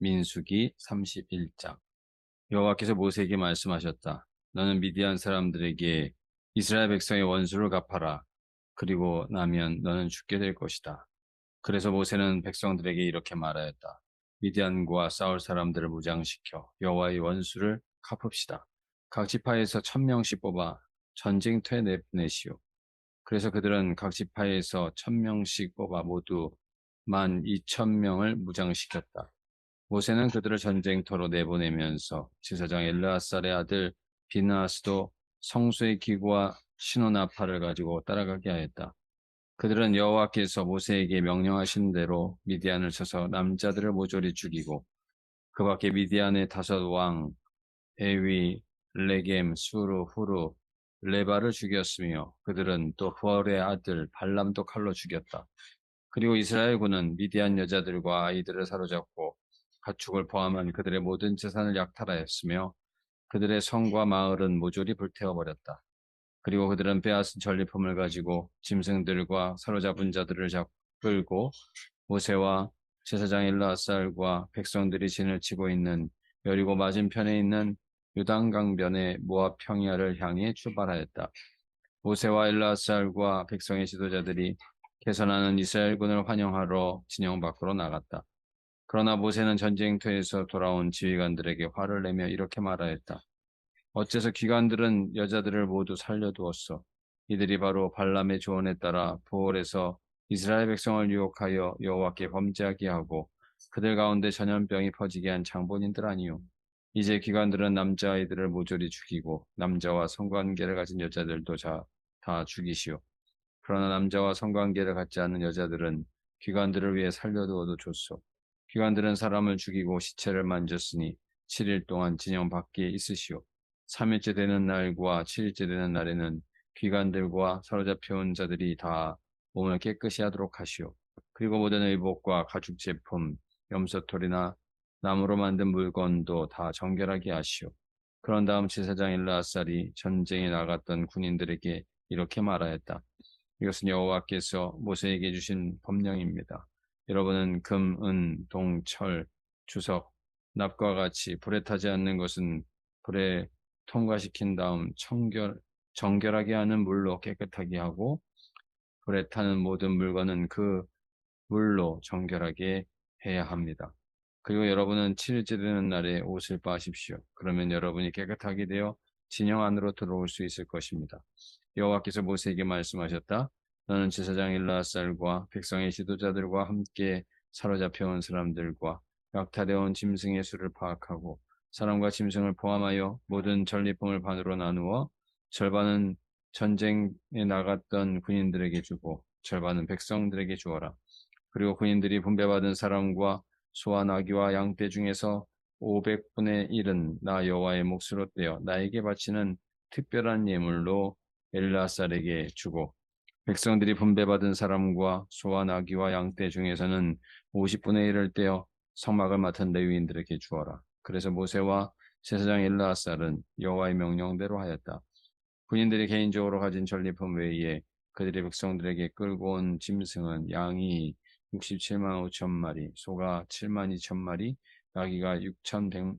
민수기 31장. 여호와께서 모세에게 말씀하셨다. 너는 미디안 사람들에게 이스라엘 백성의 원수를 갚아라. 그리고 나면 너는 죽게 될 것이다. 그래서 모세는 백성들에게 이렇게 말하였다. 미디안과 싸울 사람들을 무장시켜 여호와의 원수를 갚읍시다. 각 지파에서 1,000명씩 뽑아 전쟁터에 내보내시오. 그래서 그들은 각 지파에서 1,000명씩 뽑아 모두 12,000명을 무장시켰다. 모세는 그들을 전쟁터로 내보내면서 제사장 엘르아살의 아들 비느하스도 성소의 기구와 신호나팔을 가지고 따라가게 하였다. 그들은 여호와께서 모세에게 명령하신 대로 미디안을 쳐서 남자들을 모조리 죽이고 그 밖에 미디안의 5왕 에위, 레겜, 수르, 후르, 레바를 죽였으며 그들은 또 부얼의 아들 발람도 칼로 죽였다. 그리고 이스라엘 군은 미디안 여자들과 아이들을 사로잡고 가축을 포함한 그들의 모든 재산을 약탈하였으며 그들의 성과 마을은 모조리 불태워버렸다. 그리고 그들은 빼앗은 전리품을 가지고 짐승들과 사로잡은 자들을 끌고 모세와 제사장 엘르아살과 백성들이 진을 치고 있는 여리고 맞은편에 있는 요단강변의 모압 평야를 향해 출발하였다. 모세와 엘르아살과 백성의 지도자들이 개선하는 이스라엘군을 환영하러 진영 밖으로 나갔다. 그러나 모세는 전쟁터에서 돌아온 지휘관들에게 화를 내며 이렇게 말하였다. 어째서 기관들은 여자들을 모두 살려두었어. 이들이 바로 발람의 조언에 따라 부올에서 이스라엘 백성을 유혹하여 여호와께 범죄하게 하고 그들 가운데 전염병이 퍼지게 한 장본인들 아니요. 이제 기관들은 남자아이들을 모조리 죽이고 남자와 성관계를 가진 여자들도 다 죽이시오. 그러나 남자와 성관계를 갖지 않는 여자들은 기관들을 위해 살려두어도 좋소. 기관들은 사람을 죽이고 시체를 만졌으니 7일 동안 진영 밖에 있으시오. 3일째 되는 날과 7일째 되는 날에는 귀관들과 사로잡혀온 자들이 다 몸을 깨끗이 하도록 하시오. 그리고 모든 의복과 가죽 제품, 염소털이나 나무로 만든 물건도 다 정결하게 하시오. 그런 다음 제사장 엘르아살이 전쟁에 나갔던 군인들에게 이렇게 말하였다. 이것은 여호와께서 모세에게 주신 법령입니다. 여러분은 금, 은, 동, 철, 주석, 납과 같이 불에 타지 않는 것은 불에 통과시킨 다음 정결하게 하는 물로 깨끗하게 하고 불에 타는 모든 물건은 그 물로 정결하게 해야 합니다. 그리고 여러분은 7일째 되는 날에 옷을 빠십시오. 그러면 여러분이 깨끗하게 되어 진영 안으로 들어올 수 있을 것입니다. 여호와께서 모세에게 말씀하셨다. 너는 제사장 엘르아살과 백성의 지도자들과 함께 사로잡혀온 사람들과 약탈해온 짐승의 수를 파악하고 사람과 짐승을 포함하여 모든 전리품을 반으로 나누어 절반은 전쟁에 나갔던 군인들에게 주고 절반은 백성들에게 주어라. 그리고 군인들이 분배받은 사람과 소와 나귀와 양떼 중에서 500분의 1은 나 여호와의 몫으로 떼어 나에게 바치는 특별한 예물로 엘르아살에게 주고 백성들이 분배받은 사람과 소와 나귀와 양떼 중에서는 50분의 1을 떼어 성막을 맡은 레위인들에게 주어라. 그래서 모세와 제사장 엘르아살은 여호와의 명령대로 하였다. 군인들이 개인적으로 가진 전리품 외에 그들의 백성들에게 끌고 온 짐승은 양이 67만 5천 마리, 소가 7만 2천 마리, 나귀가 6만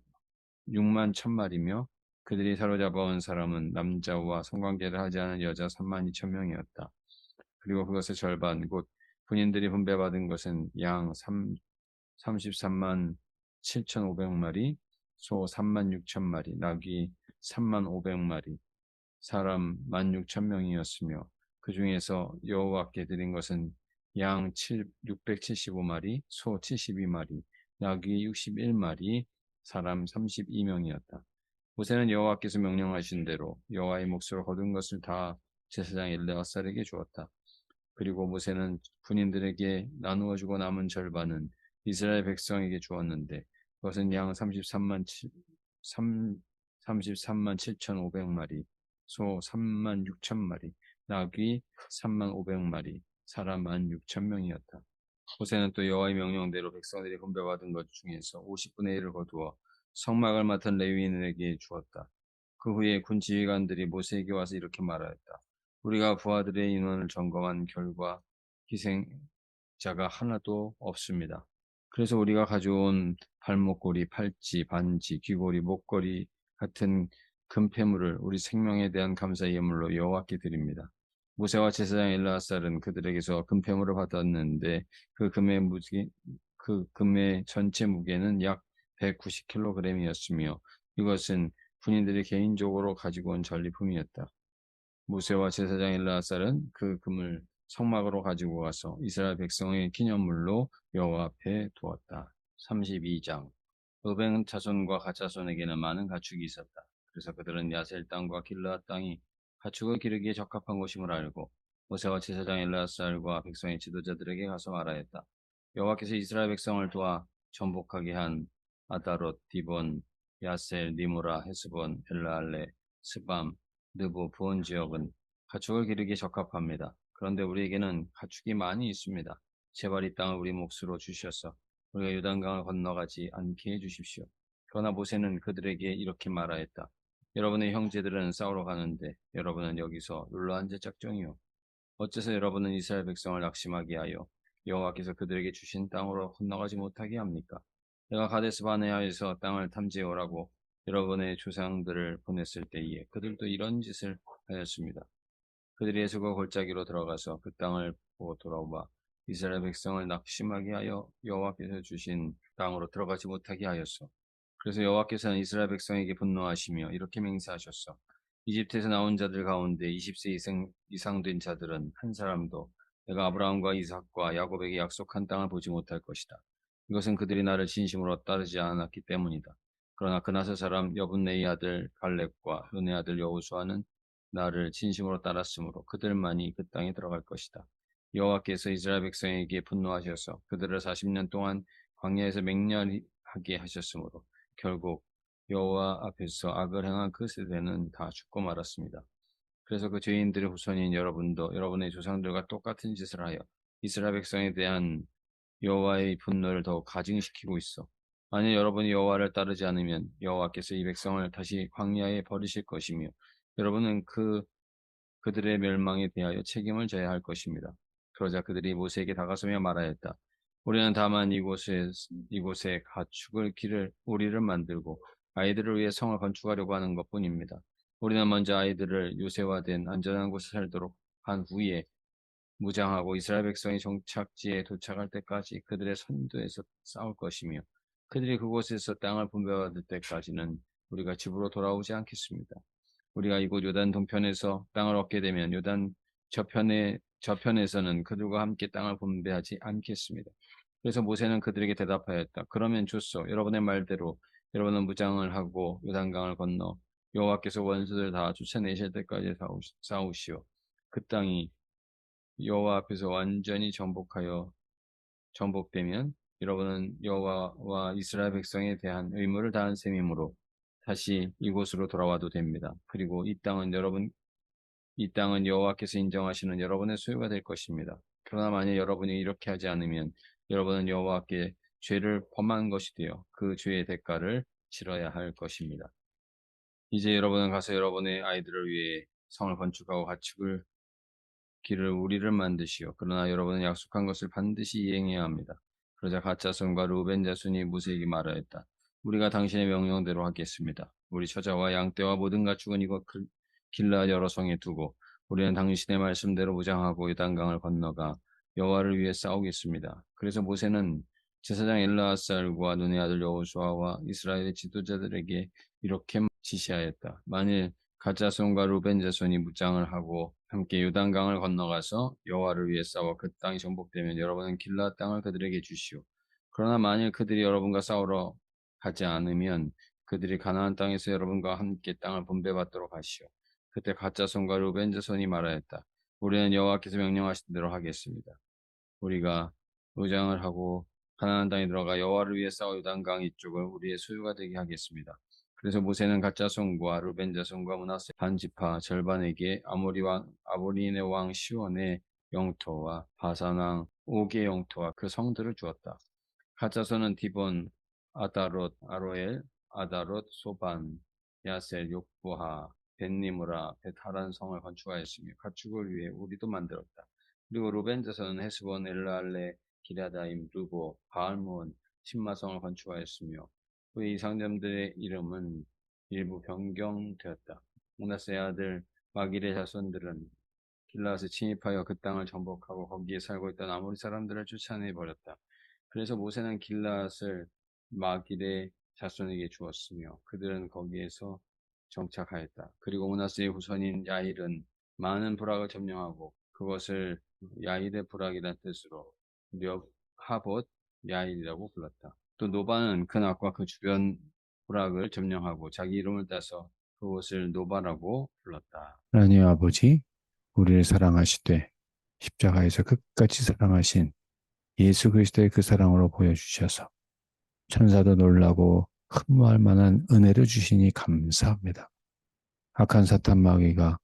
1천 마리며 그들이 사로잡아온 사람은 남자와 성관계를 하지 않은 여자 3만 2천 명이었다. 그리고 그것의 절반, 곧 군인들이 분배받은 것은 양 33만 7,500마리, 소 3만 6천 마리, 나귀 3만 500마리, 사람 16,000명이었으며 그 중에서 여호와께 드린 것은 양 675마리, 소 72마리, 나귀 61마리, 사람 32명이었다. 모세는 여호와께서 명령하신 대로 여호와의 몫으로 거둔 것을 다 제사장 엘르아살에게 주었다. 그리고 모세는 군인들에게 나누어 주고 남은 절반은 이스라엘 백성에게 주었는데 그것은 양 33만 7,500마리, 소 3만 6천 마리, 나귀 3만 500마리, 사람 1만 6천 명이었다. 모세는 또 여호와의 명령대로 백성들이 분배받은 것 중에서 50분의 1을 거두어 성막을 맡은 레위인에게 주었다. 그 후에 군 지휘관들이 모세에게 와서 이렇게 말하였다. 우리가 부하들의 인원을 점검한 결과 희생자가 하나도 없습니다. 그래서 우리가 가져온 발목걸이, 팔찌, 반지, 귀걸이, 목걸이 같은 금폐물을 우리 생명에 대한 감사의 예물로 여호와께 드립니다. 모세와 제사장 엘르아살은 그들에게서 금폐물을 받았는데 그 금의 전체 무게는 약 190kg이었으며 이것은 군인들이 개인적으로 가지고 온 전리품이었다. 모세와 제사장 엘르아살은 그 금을 성막으로 가지고 가서 이스라엘 백성의 기념물로 여호와 앞에 두었다. 32장. 르벤 자손과 갓 자손에게는 많은 가축이 있었다. 그래서 그들은 야셀 땅과 길르앗 땅이 가축을 기르기에 적합한 곳임을 알고 모세와 제사장 엘르아살과 백성의 지도자들에게 가서 말하였다. 여호와께서 이스라엘 백성을 도와 정복하게 한 아다롯, 디본, 야셀, 니무라, 헤스본, 엘라알레, 스밤, 느보, 부온 지역은 가축을 기르기에 적합합니다. 그런데 우리에게는 가축이 많이 있습니다. 제발 이 땅을 우리 몫으로 주셔서 우리가 요단강을 건너가지 않게 해주십시오. 그러나 모세는 그들에게 이렇게 말하였다. 여러분의 형제들은 싸우러 가는데 여러분은 여기서 눌러앉을 작정이요. 어째서 여러분은 이스라엘 백성을 낙심하게 하여 여호와께서 그들에게 주신 땅으로 건너가지 못하게 합니까? 내가 가데스 바네아에서 땅을 탐지해 오라고 여러분의 조상들을 보냈을 때에 그들도 이런 짓을 하였습니다. 그들이 에스고 골짜기로 들어가서 그 땅을 보고 돌아오바 이스라엘 백성을 낙심하게 하여 여호와께서 주신 땅으로 들어가지 못하게 하였소. 그래서 여호와께서는 이스라엘 백성에게 분노하시며 이렇게 맹세하셨소. 이집트에서 나온 자들 가운데 20세 이상 된 자들은 한 사람도 내가 아브라함과 이삭과 야곱에게 약속한 땅을 보지 못할 것이다. 이것은 그들이 나를 진심으로 따르지 않았기 때문이다. 그러나 그나서 사람 여분네의 아들 갈렙과 눈의 아들 여호수아는 나를 진심으로 따랐으므로 그들만이 그 땅에 들어갈 것이다. 여호와께서 이스라엘 백성에게 분노하셔서 그들을 40년 동안 광야에서 맹렬하게 하셨으므로 결국 여호와 앞에서 악을 행한 그 세대는 다 죽고 말았습니다. 그래서 그 죄인들의 후손인 여러분도 여러분의 조상들과 똑같은 짓을 하여 이스라엘 백성에 대한 여호와의 분노를 더욱 가증시키고 있어. 만약 여러분이 여호와를 따르지 않으면 여호와께서 이 백성을 다시 광야에 버리실 것이며 여러분은 그들의 멸망에 대하여 책임을 져야 할 것입니다. 그러자 그들이 모세에게 다가서며 말하였다. 우리는 다만 이곳에 가축을 기를 우리를 만들고 아이들을 위해 성을 건축하려고 하는 것뿐입니다. 우리는 먼저 아이들을 요새화된 안전한 곳에 살도록 한 후에 무장하고 이스라엘 백성이 정착지에 도착할 때까지 그들의 선두에서 싸울 것이며 그들이 그곳에서 땅을 분배받을 때까지는 우리가 집으로 돌아오지 않겠습니다. 우리가 이곳 요단 동편에서 땅을 얻게 되면 요단 저편에서는 그들과 함께 땅을 분배하지 않겠습니다. 그래서 모세는 그들에게 대답하였다. 그러면 좋소. 여러분의 말대로 여러분은 무장을 하고 요단강을 건너 여호와께서 원수들 다 쫓아내실 때까지 싸우시오. 그 땅이 여호와 앞에서 완전히 정복되면 여러분은 여호와와 이스라엘 백성에 대한 의무를 다한 셈이므로 다시 이곳으로 돌아와도 됩니다. 그리고 이 땅은 여호와께서 인정하시는 여러분의 소유가 될 것입니다. 그러나 만약 여러분이 이렇게 하지 않으면 여러분은 여호와께 죄를 범한 것이 되어 그 죄의 대가를 치러야 할 것입니다. 이제 여러분은 가서 여러분의 아이들을 위해 성을 건축하고 가축을 기를 우리를 만드시오. 그러나 여러분은 약속한 것을 반드시 이행해야 합니다. 그러자 갓 자손과 루벤 자손이 모세에게 말하였다. 우리가 당신의 명령대로 하겠습니다. 우리 처자와 양떼와 모든 가축은 이곳 길라 여러 성에 두고 우리는 당신의 말씀대로 무장하고 요단강을 건너가 여호와를 위해 싸우겠습니다. 그래서 모세는 제사장 엘르아살과 눈의 아들 여호수아와 이스라엘의 지도자들에게 이렇게 지시하였다. 만일 갓 자손과 루벤 자손이 무장을 하고 함께 요단강을 건너가서 여호와를 위해 싸워 그 땅이 정복되면 여러분은 길라 땅을 그들에게 주시오. 그러나 만일 그들이 여러분과 싸우러 가지 않으면 그들이 가나안 땅에서 여러분과 함께 땅을 분배받도록 하시오. 그때 갓 자손과 루벤 자손이 말하였다. 우리는 여호와께서 명령하신 대로 하겠습니다. 우리가 무장을 하고 가나안 땅에 들어가 여호와를 위해 싸워 요단강 이쪽을 우리의 소유가 되게 하겠습니다. 그래서 모세는 갓 자손과 루벤 자손과 므낫세 반 지파 절반에게 아모리의 왕 시온의 영토와 바산 왕 옥의 영토와 그 성들을 주었다. 갓 자손은 디본, 아다롯, 아로엘, 아다롯, 소반, 야셀, 욕부하, 벳니무라, 벳하란 성을 건축하였으며 가축을 위해 우리도 만들었다. 그리고 루벤 자손은 헤스본, 엘라알레, 기랴다임, 누보, 바알몬, 신마성을 건축하였으며 그의 이 상점들의 이름은 일부 변경되었다. 므낫세의 아들 마길의 자손들은 길라앗에 침입하여 그 땅을 정복하고 거기에 살고 있던 아모리 사람들을 쫓아내 버렸다. 그래서 모세는 길라앗을 마길의 자손에게 주었으며 그들은 거기에서 정착하였다. 그리고 므낫세의 후손인 야일은 많은 부락을 점령하고 그것을 야일의 부락이라는 뜻으로 력하봇 야일이라고 불렀다. 또 노바는 그 낙과 그 주변 부락을 점령하고 자기 이름을 따서 그것을 노바라고 불렀다. 하나님 아버지, 우리를 사랑하시되 십자가에서 끝까지 사랑하신 예수 그리스도의 그 사랑으로 보여주셔서 천사도 놀라고 흠모할 만한 은혜를 주시니 감사합니다. 악한 사탄 마귀가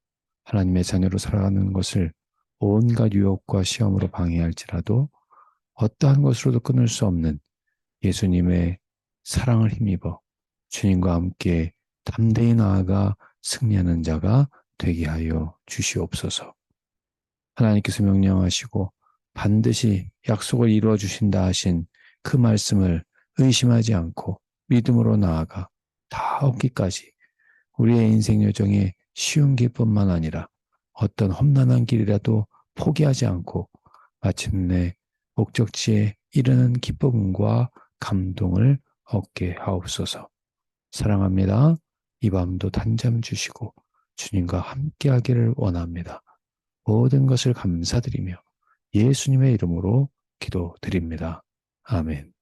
하나님의 자녀로 살아가는 것을 온갖 유혹과 시험으로 방해할지라도 어떠한 것으로도 끊을 수 없는 예수님의 사랑을 힘입어 주님과 함께 담대히 나아가 승리하는 자가 되게 하여 주시옵소서. 하나님께서 명령하시고 반드시 약속을 이루어 주신다 하신 그 말씀을 의심하지 않고 믿음으로 나아가 다 얻기까지 우리의 인생 여정에 쉬운 길뿐만 아니라 어떤 험난한 길이라도 포기하지 않고 마침내 목적지에 이르는 기쁨과 감동을 얻게 하옵소서. 사랑합니다. 이 밤도 단잠 주시고 주님과 함께 하기를 원합니다. 모든 것을 감사드리며 예수님의 이름으로 기도드립니다. 아멘.